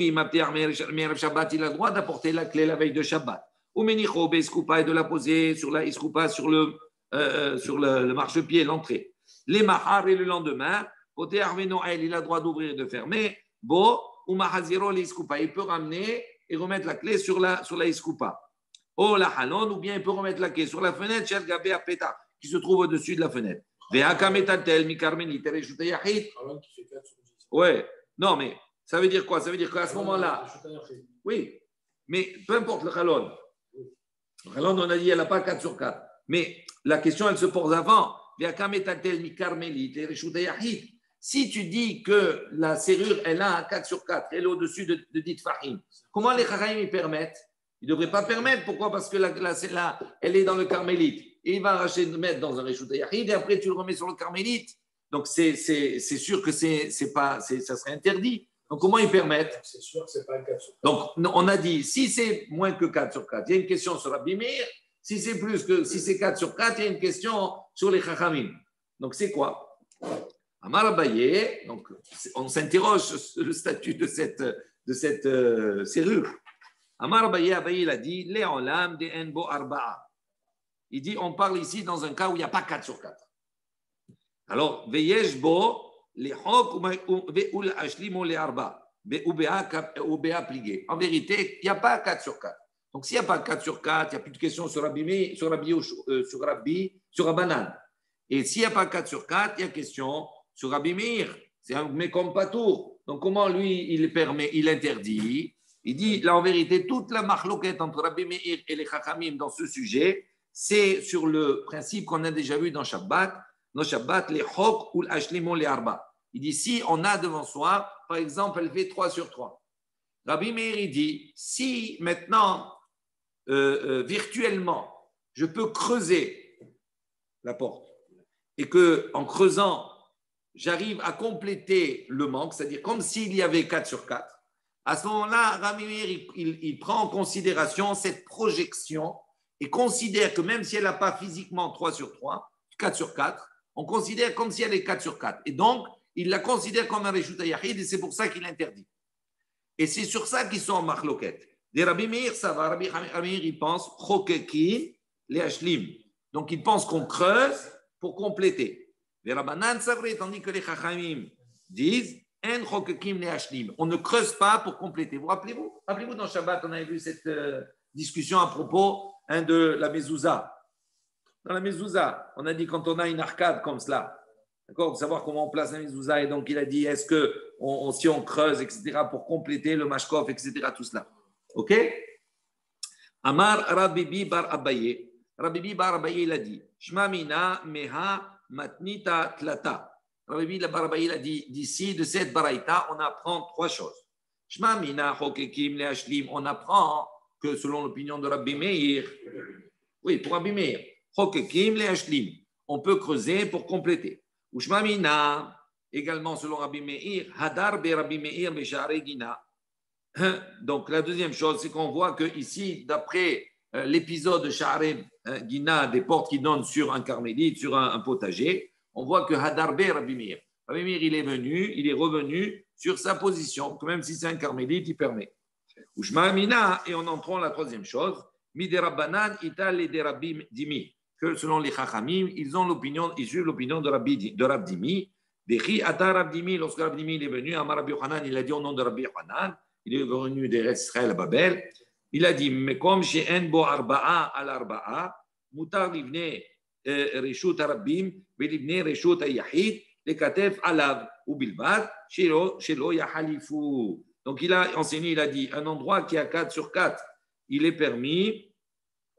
Shabbat, il a le droit d'apporter la clé la veille de Shabbat. Ou Menicho, Beskupa, et de la poser sur la Iskupa, sur le marchepied, l'entrée. Les Mahar, et le lendemain, côté Arvé Noël, il a le droit d'ouvrir et de fermer. Bo, ou Mahaziro, l'Iskupa, il peut ramener et remettre la clé sur la Iskupa. Oh, la Halon, ou bien il peut remettre la clé sur la fenêtre, Shel Gabé Apeta, qui se trouve au-dessus de la fenêtre. Veaka Metatel, Mikarmeni, Tereshut Yahid. Ouais, non, mais Ça veut dire quoi? Ça veut dire qu'à ce moment-là, oui, mais peu importe le Khalon. Le Khalon, on a dit, elle n'a pas 4 sur 4. Mais la question, elle se pose avant. Si tu dis que la serrure, elle a un 4 sur 4, elle est au-dessus de dit Fahim, comment les Chachamim y permettent? Ils ne devraient pas permettre. Pourquoi? Parce que elle est dans le carmélite. Et il va arracher de mettre dans un Reshut Yahid et après tu le remets sur le carmélite. Donc c'est sûr que ça serait interdit. Donc comment ils permettent? C'est sûr que ce n'est pas le 4 sur 4. Donc on a dit, si c'est moins que 4 sur 4, il y a une question sur Rabbi Meir. Si c'est 4 sur 4, il y a une question sur les Chachamim. Donc c'est quoi? Amar Abaye, donc on s'interroge sur le statut de cette serrure. Amar Abaye, il a dit, Le'olam de enbo arba'a. Il dit, on parle ici dans un cas où il n'y a pas 4 sur 4. Alors, veyesh bo, les hok ou l'ashlim ou les arba, ou béa plié. En vérité, il n'y a pas 4 sur 4. Donc, s'il n'y a pas 4 sur 4, il n'y a plus de questions sur Rabbanan. Et s'il n'y a pas 4 sur 4, il y a question sur Rabbi Meir. C'est un Mekom Patour. Donc, comment lui, il interdit? Il dit, là, en vérité, toute la marloquette entre Rabbi Meir et les Chachamim dans ce sujet, c'est sur le principe qu'on a déjà vu dans Shabbat, les Chok ou l'Ashlimon les Arba. Il dit, si on a devant soi, par exemple, elle fait 3 sur 3. Rabbi Meir, il dit, si maintenant, virtuellement, je peux creuser la porte et qu'en creusant, j'arrive à compléter le manque, c'est-à-dire comme s'il y avait 4 sur 4, à ce moment-là, Rabbi Meir, il prend en considération cette projection et considère que même si elle n'a pas physiquement 3 sur 3, 4 sur 4, on considère comme si elle est 4 sur 4. Et donc, il la considère comme un Reshut Yahid et c'est pour ça qu'il interdit. Et c'est sur ça qu'ils sont en marloquette. Des Rabbi Meir, ça va. Rabbi Meir, il pense Chokekin, les Hashlim. Donc, il pense qu'on creuse pour compléter. Les Rabbanan, c'est vrai, tandis que les Chachamim disent En Chokekim, les Hashlim. On ne creuse pas pour compléter. Vous rappelez-vous? Rappelez-vous, dans Shabbat, on avait vu cette discussion à propos de la mezouza. Dans la mezouza, on a dit quand on a une arcade comme cela, d'accord, pour savoir comment on place la mezouza, et donc il a dit est-ce que si on creuse, etc., pour compléter le mashkov, etc., tout cela. Ok? Amar Rabibi bar Abaye. Rabibi bar Abaye, il a dit Shma mina meha matnita tlata. Rabibi bar Abaye, il a dit d'ici, de cette baraïta, on apprend 3 choses. Shma mina chokekim le hashlim. On apprend que selon l'opinion de Rabbi Meir, oui, pour Rabbi Meir, chokekim le hashlim. On peut creuser pour compléter. Ushma mina, également selon Rabbi Meir, hadar be Rabbi Meir be sha'arei gina. Donc, la deuxième chose, c'est qu'on voit que ici, d'après l'épisode de Sha'arei Gina, des portes qui donnent sur un carmélite, sur un potager, on voit que Hadarbe Rabbi Meir. Rabbi Meir, il est revenu sur sa position, que même si c'est un carmélite, il permet. Ushma Amina, et on entrant la troisième chose, Mide Rabbanan, Ital et de Rabbi Dimi, que selon les Chachamim, ils suivent l'opinion de Rabbi Dimi. Dechi Ata Rabbi Dimi, lorsque Rabbi Dimi est venu, Amar Rabbi Yochanan, il a dit au nom de Rabbi Yochanan, il est venu d'Eretz Israël à Babel. Il a dit, mais comme chez Enbo Arba'a al Arba'a, Mutar livne Reshut Arabim, Belivne Reshut Yahid, les Katef Alav ou Bilbad, Shelo Yahalifu. Donc il a enseigné, il a dit, un endroit qui a 4 sur 4, il est permis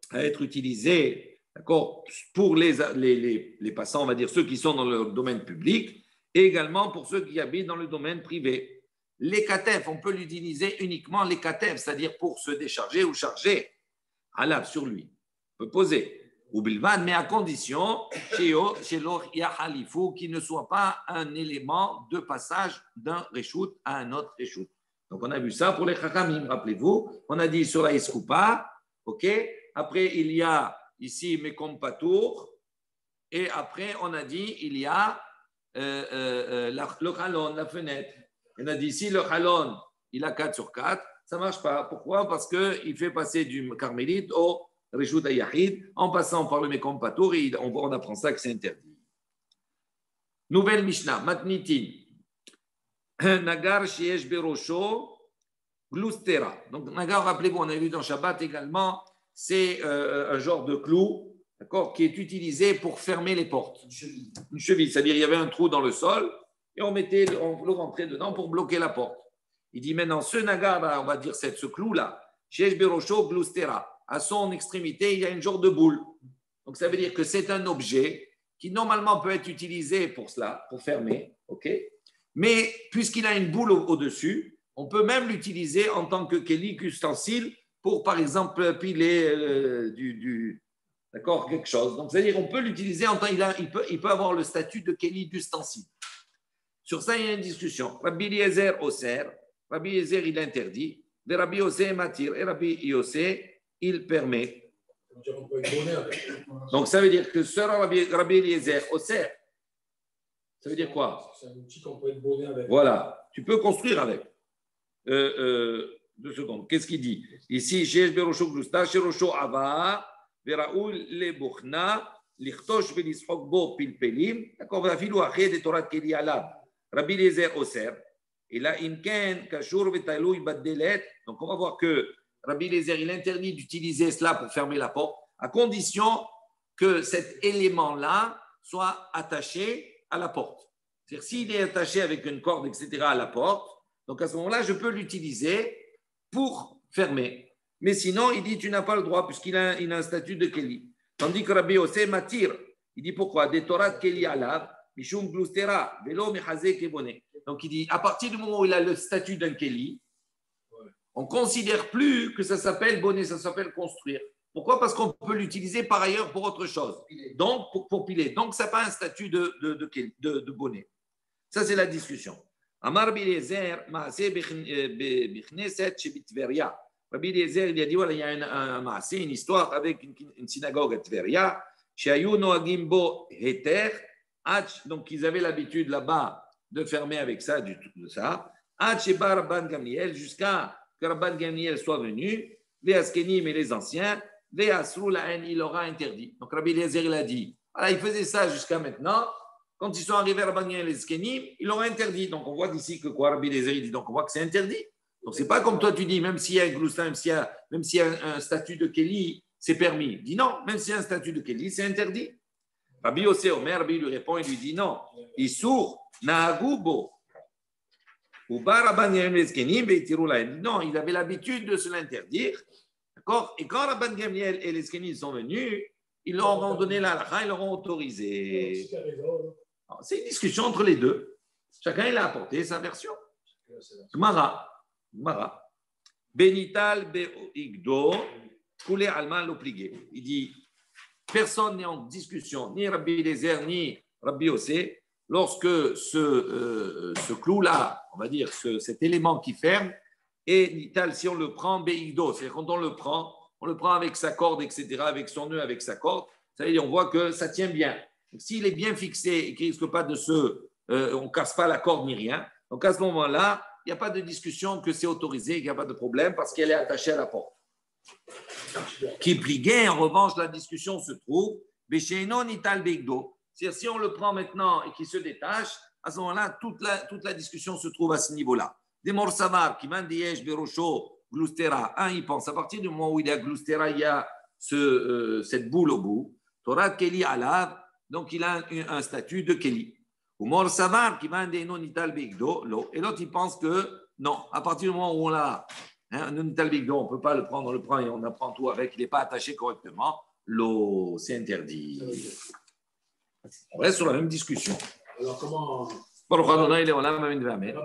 à être utilisé, d'accord, pour les passants, on va dire ceux qui sont dans le domaine public, et également pour ceux qui habitent dans le domaine privé. Les katef, on peut l'utiliser uniquement les katef, c'est-à-dire pour se décharger ou charger. Alav sur lui, on peut poser. Ou bilvan, mais à condition chez Yahalifu qui ne soit pas un élément de passage d'un reshut à un autre reshut. Donc on a vu ça pour les chachamim, rappelez-vous. On a dit sur la iskoupa, ok. Après il y a ici Mekom Patour, et après on a dit il y a le chalon, la fenêtre. On a dit, si le halon, il a 4 sur 4, ça ne marche pas. Pourquoi? Parce qu'il fait passer du carmélite au Reshut Yahid en passant par le Mekom Patour et on apprend ça que c'est interdit. Nouvelle Mishnah, Matnitin. Nagar Shiesh Berosho Glustera. Donc, Nagar, rappelez-vous, on a vu dans Shabbat également, c'est un genre de clou, d'accord, qui est utilisé pour fermer les portes. Une cheville, c'est-à-dire il y avait un trou dans le sol. Et on le rentrait dedans pour bloquer la porte. Il dit maintenant, ce naga, on va dire ce clou-là, Shesh Berosho Glustera, à son extrémité, il y a une genre de boule. Donc ça veut dire que c'est un objet qui normalement peut être utilisé pour cela, pour fermer, ok? Mais puisqu'il a une boule au-dessus, on peut même l'utiliser en tant que keli, ustensile, pour par exemple piler d'accord, quelque chose. Donc c'est-à-dire on peut l'utiliser en tant il peut avoir le statut de keli d'ustensile. Sur ça, il y a une discussion. Rabbi Eliezer Oser, Rabbi Eliezer il interdit, et Rabbi Yossé Matir, et Rabbi Yossé il permet. Donc ça veut dire que ce Rabbi Eliezer Oser, ça veut dire quoi? C'est un outil qu'on peut être bonnet avec. Voilà, tu peux construire avec. 2 secondes. Qu'est-ce qu'il dit? Ici, Shesh Berosho Glusta, Sherosho Ava, Veraoul Le Bukhna, Lichtosh Velishok Bo Pilpelim, d'accord, Vafilou Ached et Torah Keli Alab, Rabbi Eliezer Oser. Et là, Imken, Kashur Vetalou Ibaddelet. Donc on va voir que Rabbi Eliezer, il interdit d'utiliser cela pour fermer la porte, à condition que cet élément-là soit attaché à la porte. C'est-à-dire, s'il est attaché avec une corde, etc., à la porte, donc à ce moment-là, je peux l'utiliser pour fermer. Mais sinon, il dit, tu n'as pas le droit, puisqu'il a un statut de Keli. Tandis que Rabbi Yossé Matir, il dit pourquoi? Des Torah Keli Alav, Mishum Glustera, Velo Mechaze Kebone. Donc il dit, à partir du moment où il a le statut d'un Keli, on ne considère plus que ça s'appelle bonnet, ça s'appelle construire. Pourquoi? Parce qu'on peut l'utiliser par ailleurs pour autre chose. Donc, pour piler. Donc, ça n'a pas un statut de bonnet. Ça, c'est la discussion. Amar Bilezer, Maaseh Bichneset Shebitveria. Rabbi Eliezer, il a dit, voilà, il y a un Maaseh, une histoire avec une synagogue à Tveria. Sheayu Noagim Bo Heter. Donc, ils avaient l'habitude là-bas de fermer avec ça, de ça. Sheba Rabban Gamliel, jusqu'à que Rabban Gamliel soit venu, les Askenim et les anciens, les Asrou Laen, il aura interdit. Donc Rabbi Eliezer, il a dit, voilà, il faisait ça jusqu'à maintenant. Quand ils sont arrivés à Rabban Gamliel et les Askenim, il aura interdit. Donc on voit d'ici que quoi, Rabbi Eliezer, il dit, donc on voit que c'est interdit. Donc c'est pas comme toi tu dis, même s'il y a un gloustin, même s'il y a un statut de Kéli, c'est permis. Il dit non, même s'il y a un statut de Kéli, c'est interdit. Rabbi Yossé Omer, Rabbi lui répond, il lui dit non. Issour, Naagubo. Non, il avait l'habitude de se l'interdire. D'accord? Et quand Rabban Gamliel et les Skenim sont venus, ils leur ont donné la halakha, ils leur ont autorisé. C'est une discussion entre les deux. Chacun il a apporté sa version. Mara. Benital Beigdo, Koulé Alman l'obligé. Il dit personne n'est en discussion, ni Rabbi Eliezer, ni Rabbi Yossé, lorsque ce clou-là, on va dire cet élément qui ferme, et Nital, si on le prend, Beigdo, c'est-à-dire quand on le prend avec sa corde, etc., avec son nœud, avec sa corde, ça veut dire on voit que ça tient bien. Donc, s'il est bien fixé et qu'il ne risque pas on ne casse pas la corde ni rien, donc à ce moment-là, il n'y a pas de discussion que c'est autorisé, qu'il n'y a pas de problème parce qu'elle est attachée à la porte. Qui pliguait, en revanche, la discussion se trouve, Béchénon Nital Beigdo. C'est-à-dire, si on le prend maintenant et qu'il se détache, à ce moment-là, toute la discussion se trouve à ce niveau-là. Des Morsavar, qui mandiesh, Berosho, Glustera. Il pense, à partir du moment où il y a Glustera, il y a cette boule au bout. Torah Keli Alav, donc il a un statut de Keli. Ou Morsavar, qui mandiesh non Nital Beigdo, et l'autre, il pense que non, à partir du moment où on l'a, non Nital Beigdo, on ne peut pas le prendre, on le prend et on apprend tout avec, il n'est pas attaché correctement, l'eau, c'est interdit. On reste sur la même discussion. Alors comment Baruch Adonai Leolam Amen V'Amen.